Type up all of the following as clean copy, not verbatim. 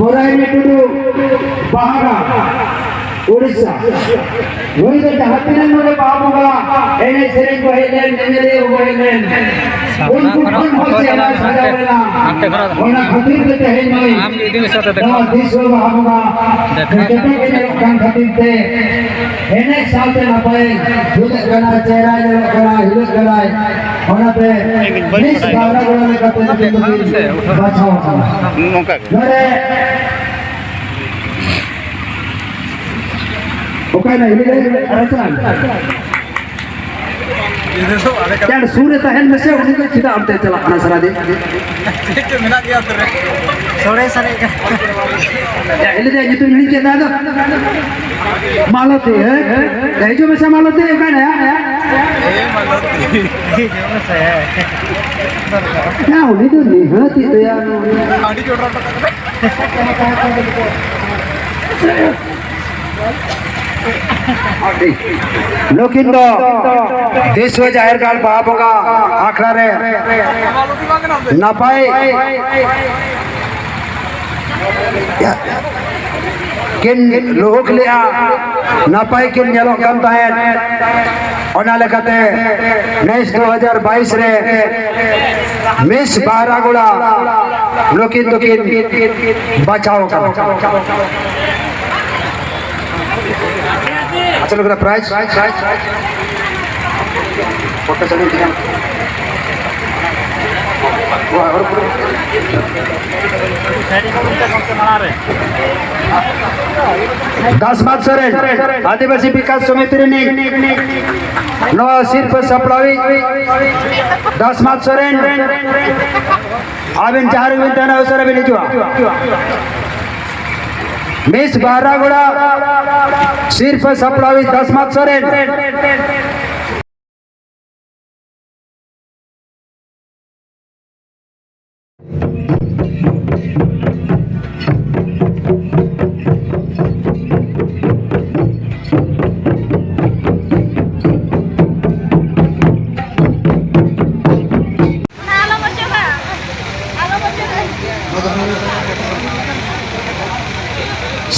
Poraini Tudu Bahara Odisha Woi the Hatiran Mode Babuga Ene Sering Kohelen Nere Kohelen Unku Kun Hosela Sajawela Ona Khatir Te Henoi No Diswa Babuga Keto Kene Kan Khatir Te Ene Salte Napai Judet Kana Chera Jero Kana Hilut Kana Ona Pe Nis Bara Gora Le Kate Te Bachao Kana Nore Okay na ini arasan क्या सूर्य तहन में से उनको सीधा आते चला खाना सरा दे ठीक मिला दिया तेरे सोरे सरे क्या इले दे जितने मिल के दादा मालती है ये जो में से मालती है क्या नया ये मालती जो में से है क्या होनी तो नहीं है तो यार गाड़ी जोड़ रहा लोकिंदो देशव जाहिर गाल बाबोगा आखड़ा रे नापाई किन लोग लिया नापाई किन जलो कम तायन ओनाले कते नेस 2022 रे मिस बारागुड़ा लोकिंदो किन बचाओ का चलो करा प्राइस फोटो चलो दिखा वो और दास मात सर आदिवासी विकास समिति ने नो सिर्फ सप्लाई दास मात सर आवेन चार विंतन अवसर भी निजुआ मिस बारागुड़ा सिर्फ सप्लाई 10 मात सरेन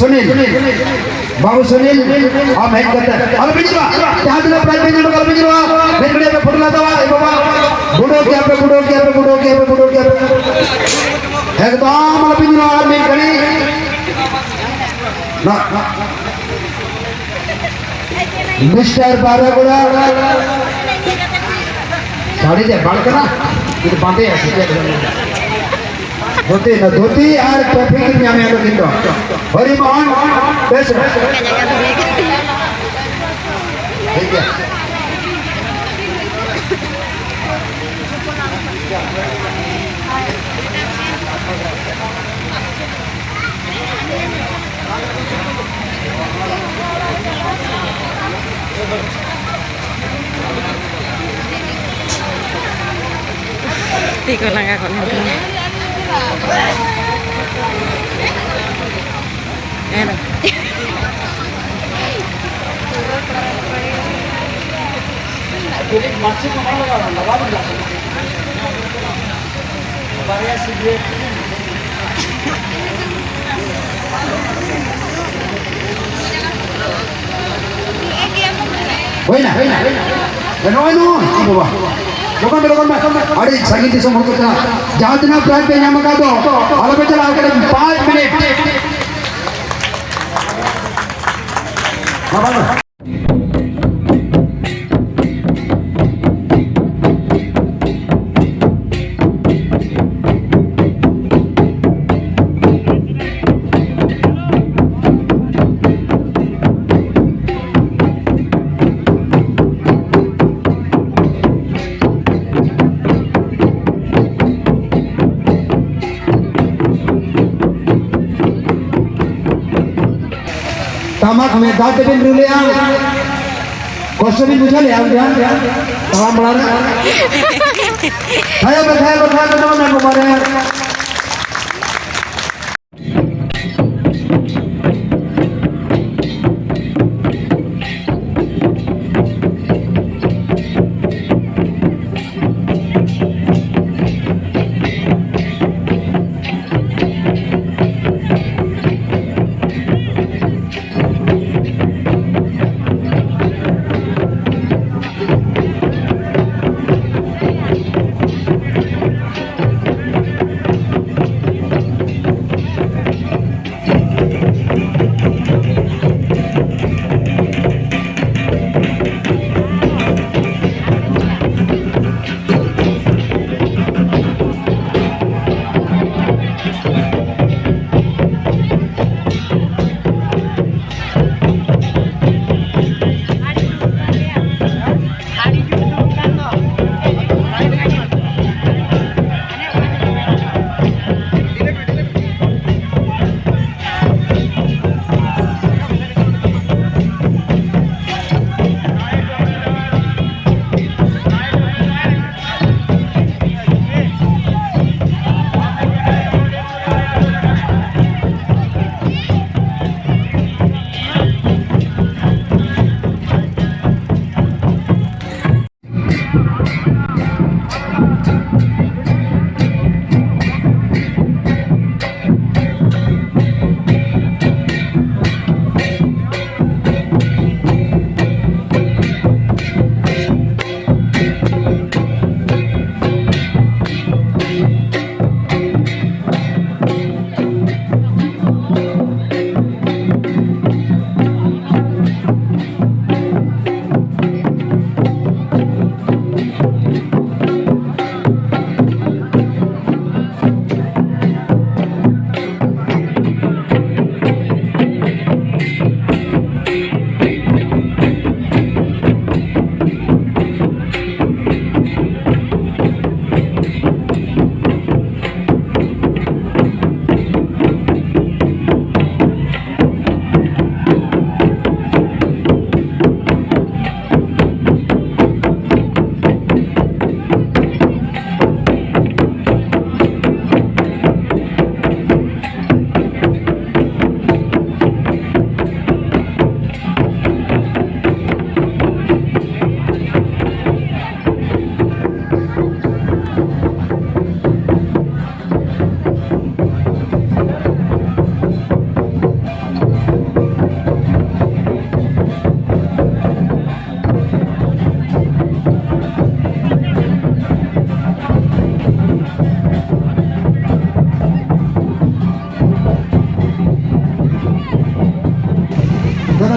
सुनील बाबू सुनील और मैं कहता अब बिजवा जहां दिन प्राइस में जब कल बिजवा बेकड़े पे फोटो लाता हुआ ए बाबा बुडो क्या पे एकदम अब बिजवा में खड़ी ना मिस्टर बारागुड़ा साड़ी दे बाल करना ये बांधे ऐसे धोती न धोती और ट्रैफिक में हमें लोग इंदो हरी मोहन बेस ठीक है Tiga langkah kau nanti. Enak. Buena. Bueno, apa bah? Lokan अरे संगीत समूह को जहाँ दिन प्राइस पे यहाँ मगा दो अलग में चला कर 5 मिनट tamak में दांत बिन रुले आ क्वेश्चन भी पूछा ले आ ध्यान तमाम बड़ा है बताया ना कुमारे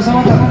sama-sama